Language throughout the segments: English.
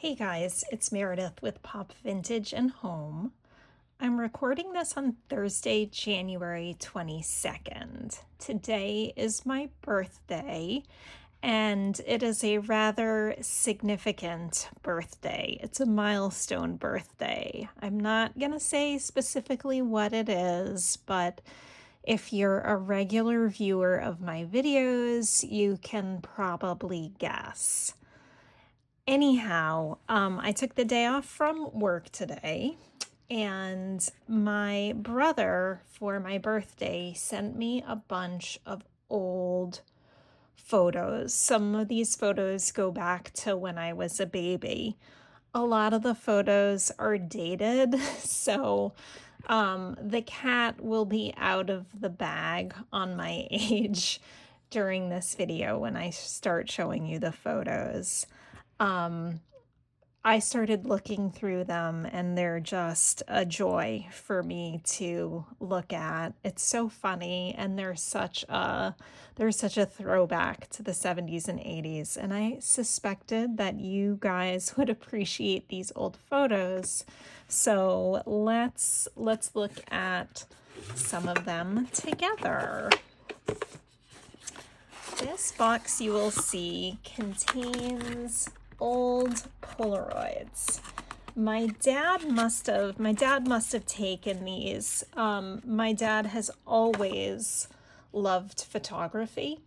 Hey guys, it's Meredith with Pop Vintage and Home. I'm recording this on Thursday, January 22nd. Today is my birthday, and it is a rather significant birthday. It's a milestone birthday. I'm not going to say specifically what it is, but if you're a regular viewer of my videos, you can probably guess. Anyhow, I took the day off from work today, and my brother, for my birthday, sent me a bunch of old photos. Some of these photos go back to when I was a baby. A lot of the photos are dated, so the cat will be out of the bag on my age during this video when I start showing you the photos. Um, I started looking through them and they're just a joy for me to look at. It's so funny and they're such a throwback to the 70s and 80s, and I suspected that you guys would appreciate these old photos. So let's look at some of them together. This box you will see contains old Polaroids. My dad must have taken these. My dad has always loved photography.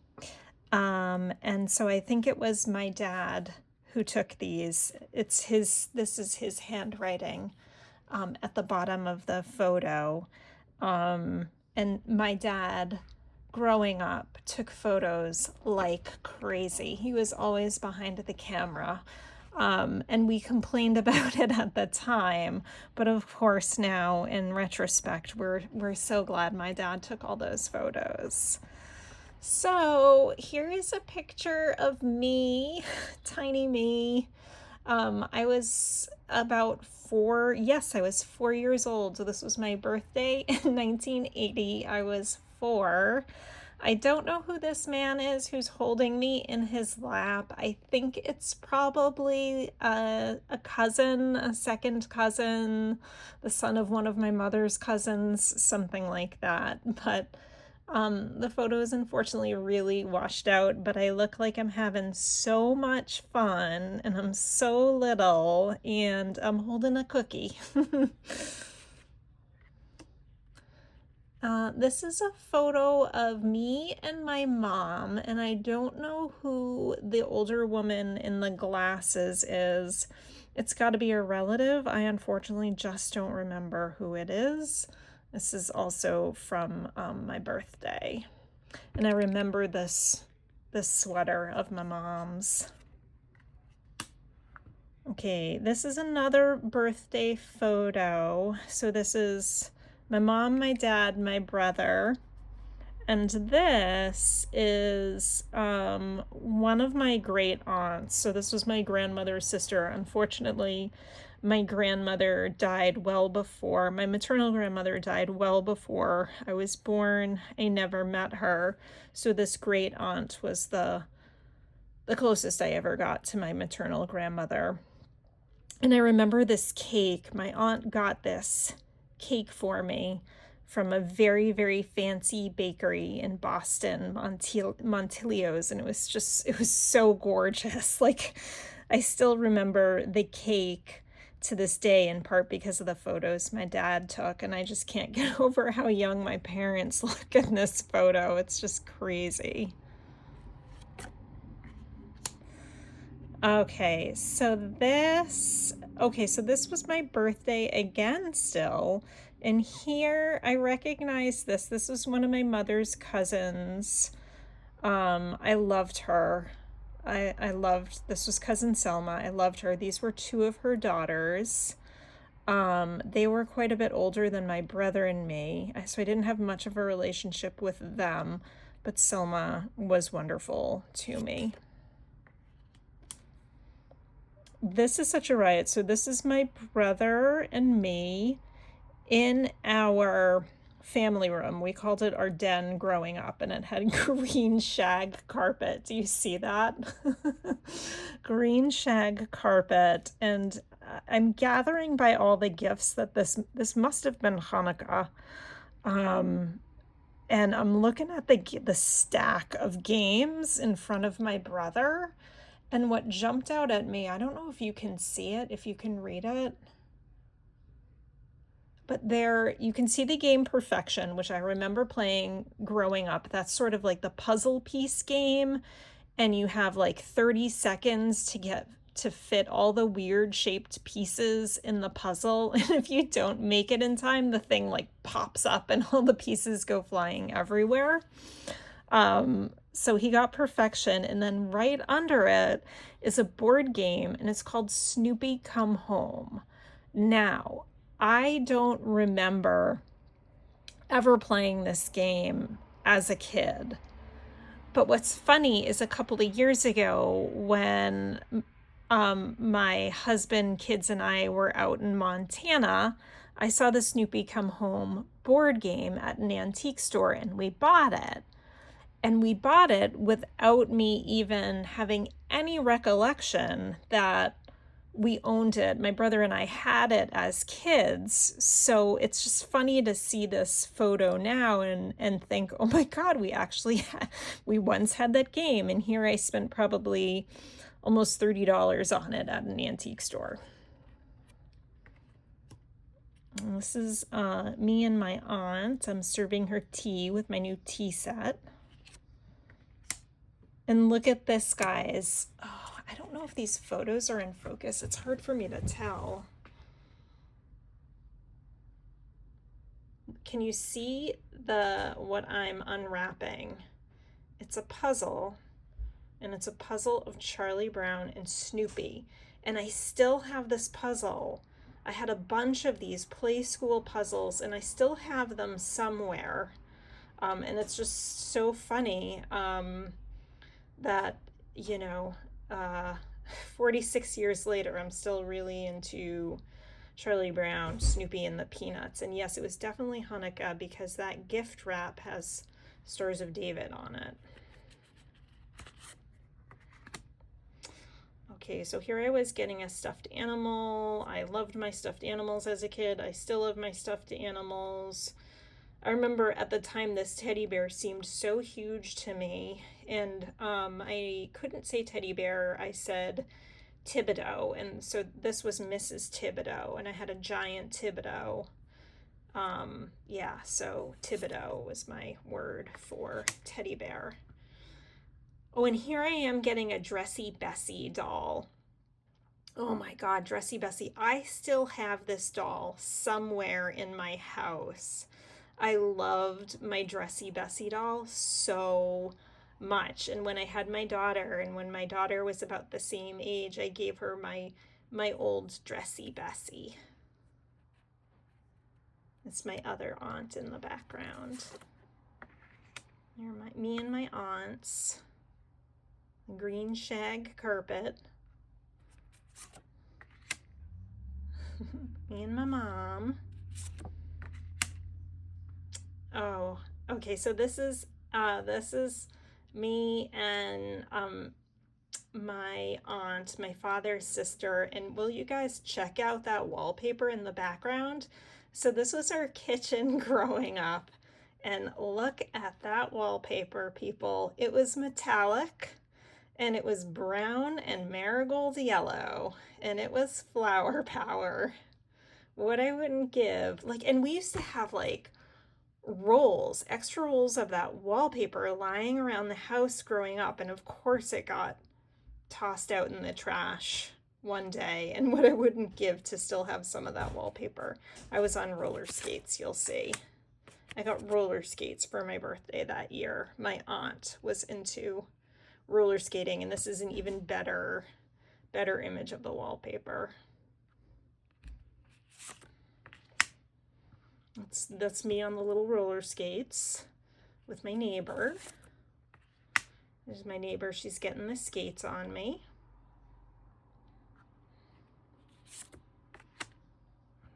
And so I think it was my dad who took these. This is his handwriting at the bottom of the photo. And my dad, growing up, took photos like crazy. He was always behind the camera. And we complained about it at the time, but of course now in retrospect, we're so glad my dad took all those photos. So here is a picture of me, tiny me. I was about I was 4 years old. So this was my birthday in 1980. I was 4. I don't know who this man is who's holding me in his lap. I think it's probably a cousin, a second cousin, the son of one of my mother's cousins, something like that. But the photo is unfortunately really washed out, but I look like I'm having so much fun and I'm so little and I'm holding a cookie. This is a photo of me and my mom, and I don't know who the older woman in the glasses is. It's got to be a relative. I unfortunately just don't remember who it is. This is also from my birthday. And I remember this sweater of my mom's. Okay, this is another birthday photo. So this is my mom, my dad, my brother. And this is one of my great aunts. So this was my grandmother's sister. Unfortunately, my grandmother died my maternal grandmother died well before I was born. I never met her. So this great aunt was the closest I ever got to my maternal grandmother. And I remember this cake. My aunt got this cake for me from a very, very fancy bakery in Boston, Montilio's, and it was so gorgeous. Like, I still remember the cake to this day, in part because of the photos my dad took, and I just can't get over how young my parents look in this photo. It's just crazy. So this was my birthday again still. And here I recognize this. This was one of my mother's cousins. I loved her. This was cousin Selma. I loved her. These were two of her daughters. They were quite a bit older than my brother and me, so I didn't have much of a relationship with them, but Selma was wonderful to me. This is such a riot. So this is my brother and me in our family room. We called it our den growing up, and it had green shag carpet. Do you see that? Green shag carpet. And I'm gathering by all the gifts that this must have been Hanukkah. And I'm looking at the stack of games in front of my brother, and what jumped out at me, I don't know if you can see it, if you can read it, but there you can see the game Perfection, which I remember playing growing up. That's sort of like the puzzle piece game, and you have like 30 seconds to fit all the weird shaped pieces in the puzzle. And if you don't make it in time, the thing like pops up and all the pieces go flying everywhere. So he got Perfection, and then right under it is a board game, and it's called Snoopy Come Home. Now, I don't remember ever playing this game as a kid. But what's funny is a couple of years ago when my husband, kids, and I were out in Montana, I saw the Snoopy Come Home board game at an antique store, and we bought it. And we bought it without me even having any recollection that we owned it. My brother and I had it as kids. So it's just funny to see this photo now and think, oh my God, we once had that game. And here I spent probably almost $30 on it at an antique store. And this is me and my aunt. I'm serving her tea with my new tea set. And look at this, guys. Oh, I don't know if these photos are in focus. It's hard for me to tell. Can you see what I'm unwrapping? It's a puzzle, and it's a puzzle of Charlie Brown and Snoopy. And I still have this puzzle. I had a bunch of these play school puzzles, and I still have them somewhere. And it's just so funny. That, 46 years later, I'm still really into Charlie Brown, Snoopy, and the Peanuts. And yes, it was definitely Hanukkah because that gift wrap has Stars of David on it. Okay, so here I was getting a stuffed animal. I loved my stuffed animals as a kid. I still love my stuffed animals. I remember at the time this teddy bear seemed so huge to me, and I couldn't say teddy bear, I said Thibodeau, and so this was Mrs. Thibodeau, and I had a giant Thibodeau. So Thibodeau was my word for teddy bear. Oh, and here I am getting a Dressy Bessie doll. Oh my God, Dressy Bessie. I still have this doll somewhere in my house. I loved my Dressy Bessie doll so much. And when I had my daughter, and when my daughter was about the same age, I gave her my old Dressy Bessie. It's my other aunt in the background. There are me and my aunts. Green shag carpet. Me and my mom. Oh, okay. So this is me and my aunt, my father's sister, and will you guys check out that wallpaper in the background? So this was our kitchen growing up, and look at that wallpaper, people. It was metallic, and it was brown and marigold yellow, and it was flower power. What I wouldn't give. And we used to have extra rolls of that wallpaper lying around the house growing up, and of course it got tossed out in the trash one day. And what I wouldn't give to still have some of that wallpaper. I was on roller skates, you'll see. I got roller skates for my birthday that year. My aunt was into roller skating, and this is an even better image of the wallpaper. That's me on the little roller skates with my neighbor. There's my neighbor. She's getting the skates on me.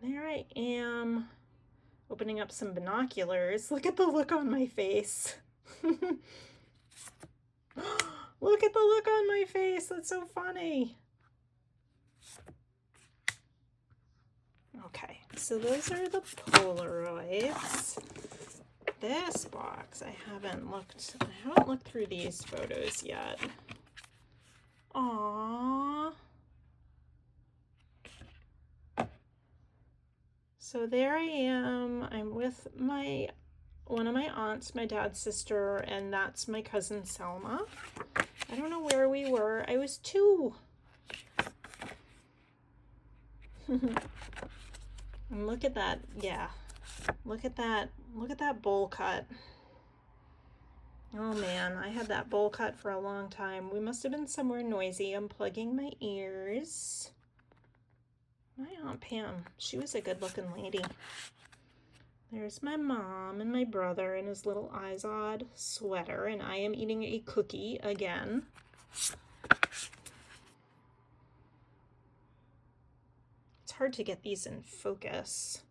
There I am Opening up some binoculars. Look at the look on my face. Look at the look on my face. That's so funny. Okay, so those are the Polaroids. This box, I haven't looked through these photos yet. Aww. So there I am. I'm with one of my aunts, my dad's sister, and that's my cousin Selma. I don't know where we were. I was 2. And look at that. Yeah. Look at that. Look at that bowl cut. Oh man, I had that bowl cut for a long time. We must have been somewhere noisy. I'm plugging my ears. My Aunt Pam, she was a good-looking lady. There's my mom and my brother in his little Izod sweater, and I am eating a cookie again. It's hard to get these in focus.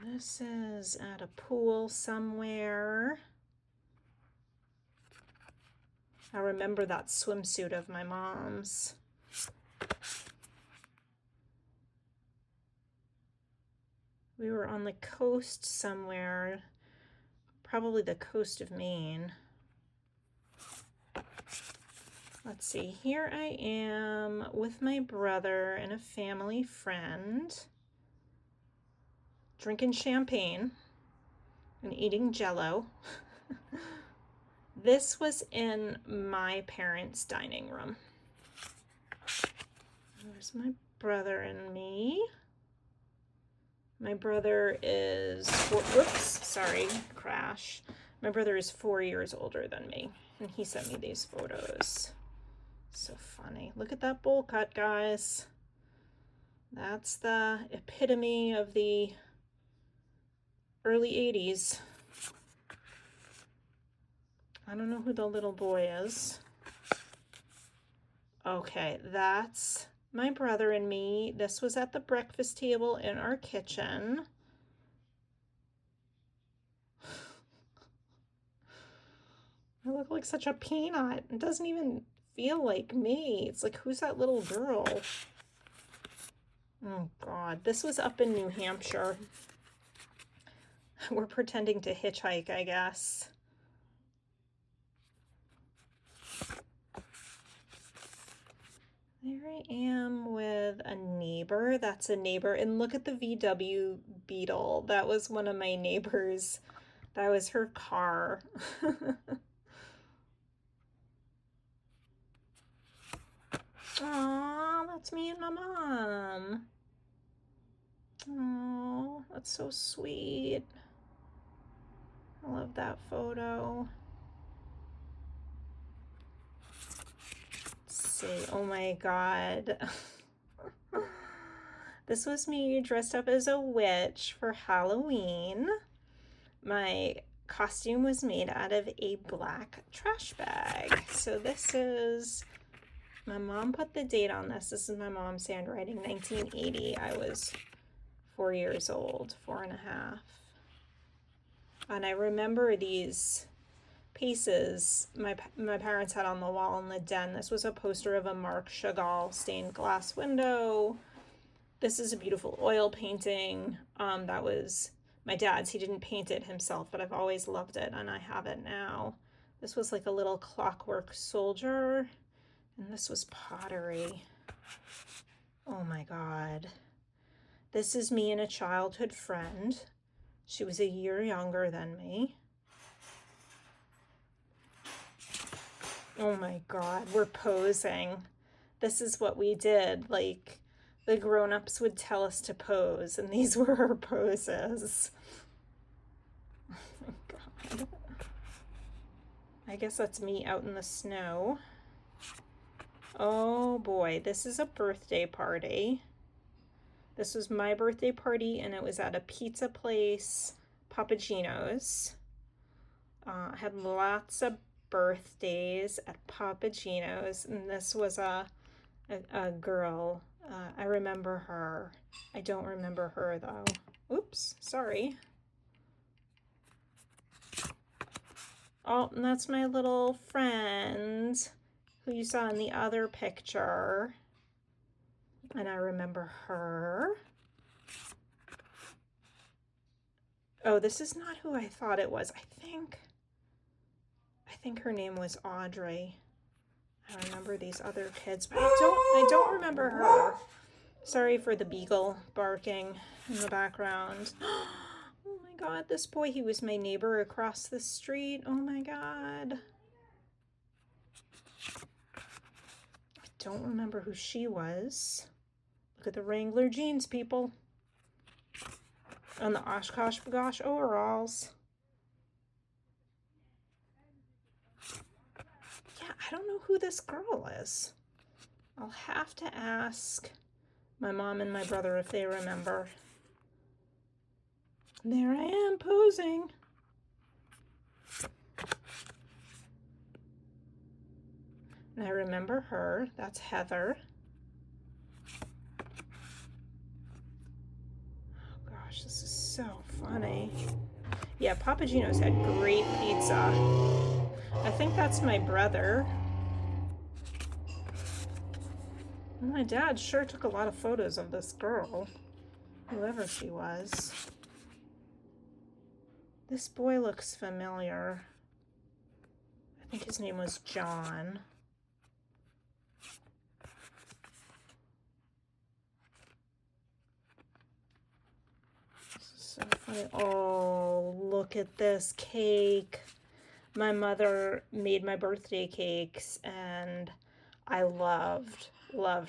And this is at a pool somewhere. I remember that swimsuit of my mom's. We were on the coast somewhere, probably the coast of Maine. Let's see, here I am with my brother and a family friend, drinking champagne and eating Jell-O. This was in my parents' dining room. There's my brother and me. My brother is crash. My brother is 4 years older than me, and he sent me these photos. So funny. Look at that bowl cut, guys. That's the epitome of the early 80s. I don't know who the little boy is. Okay, that's my brother and me. This was at the breakfast table in our kitchen. I look like such a peanut. It doesn't even feel like me. It's like, who's that little girl? Oh God, this was up in New Hampshire. We're pretending to hitchhike, I guess. There I am with a neighbor. That's a neighbor. And look at the VW Beetle. That was one of my neighbors. That was her car. Aw, that's me and my mom. Oh, that's so sweet. I love that photo. Let's see. Oh my God. This was me dressed up as a witch for Halloween. My costume was made out of a black trash bag. So this is, my mom put the date on this. This is my mom's handwriting, 1980. I was 4 years old, 4.5. And I remember these pieces my parents had on the wall in the den. This was a poster of a Marc Chagall stained glass window. This is a beautiful oil painting. That was my dad's. He didn't paint it himself, but I've always loved it, and I have it now. This was like a little clockwork soldier, and this was pottery. Oh my God. This is me and a childhood friend. She was a year younger than me. Oh my God, we're posing. This is what we did. Like, the grown-ups would tell us to pose, and these were our poses. Oh my God. I guess that's me out in the snow. Oh boy, this is a birthday party. This was my birthday party, and it was at a pizza place, Papagino's. I had lots of birthdays at Papagino's, and this was a girl, I remember her. I don't remember her though. Oops, sorry. Oh, and that's my little friend who you saw in the other picture. And I remember her. Oh, this is not who I thought it was. I think her name was Audrey. I remember these other kids, but I don't remember her. Sorry for the beagle barking in the background. Oh my god, this boy, he was my neighbor across the street. Oh my god. I don't remember who she was. Look at the Wrangler jeans, people. And the Oshkosh Bagosh overalls. Yeah, I don't know who this girl is. I'll have to ask my mom and my brother if they remember. There I am posing. And I remember her. That's Heather. Oh gosh, this is so funny. Yeah, Papa Gino's had great pizza. I think that's my brother. My dad sure took a lot of photos of this girl, whoever she was. This boy looks familiar. I think his name was John. This is so funny. Oh, look at this cake. My mother made my birthday cakes, and I loved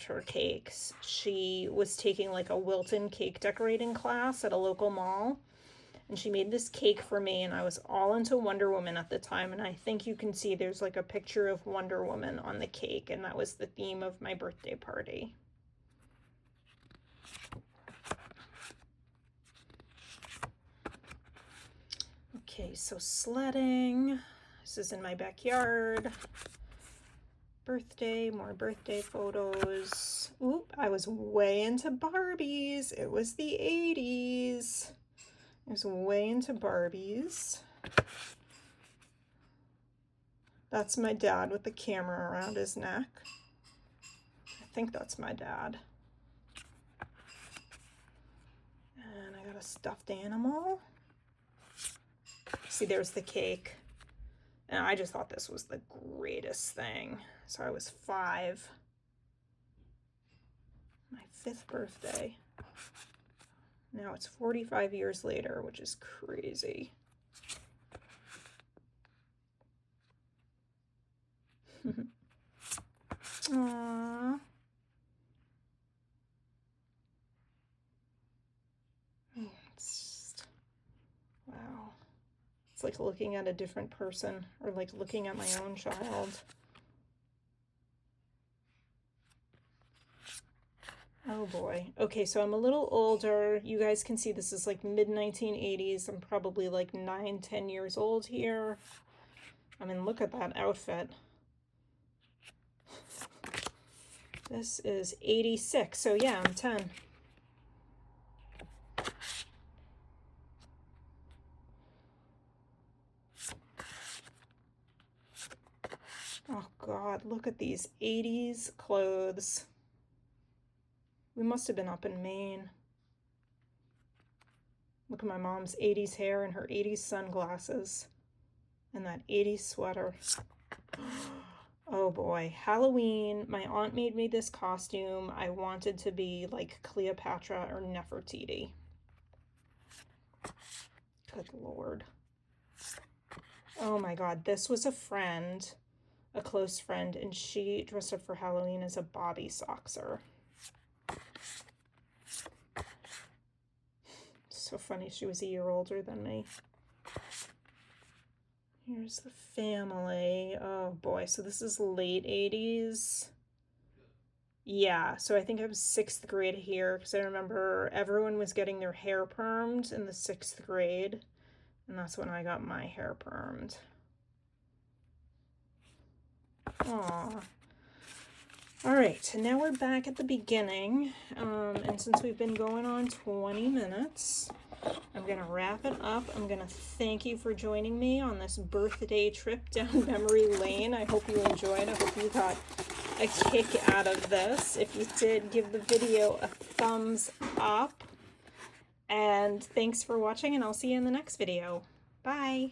her cakes. She was taking like a Wilton cake decorating class at a local mall, and she made this cake for me, and I was all into Wonder Woman at the time, and I think you can see there's like a picture of Wonder Woman on the cake, and that was the theme of my birthday party. Okay, so sledding. This is in my backyard. Birthday, more birthday photos. Oop, I was way into Barbies. It was the 80s. I was way into Barbies. That's my dad with the camera around his neck. I think that's my dad. And I got a stuffed animal. See, there's the cake. And I just thought this was the greatest thing. So I was 5. My 5th birthday. Now it's 45 years later, which is crazy. Aww. It's just, wow. It's like looking at a different person, or like looking at my own child. Oh boy. Okay, so I'm a little older. You guys can see this is like mid-1980s. I'm probably like 9, 10 years old here. I mean, look at that outfit. This is 86, so yeah, I'm 10. Oh God, look at these 80s clothes. We must have been up in Maine. Look at my mom's 80s hair and her 80s sunglasses and that 80s sweater. Oh boy, Halloween. My aunt made me this costume. I wanted to be like Cleopatra or Nefertiti. Good Lord. Oh my God, this was a friend, a close friend, and she dressed up for Halloween as a Bobby Soxer. So funny, she was a year older than me. Here's the family. Oh boy, so this is late 80s. Yeah, so I think I was 6th grade here, because I remember everyone was getting their hair permed in the 6th grade, and that's when I got my hair permed. Aw. All right, and now we're back at the beginning, and since we've been going on 20 minutes, I'm going to wrap it up. I'm going to thank you for joining me on this birthday trip down memory lane. I hope you enjoyed. I hope you got a kick out of this. If you did, give the video a thumbs up. And thanks for watching, and I'll see you in the next video. Bye!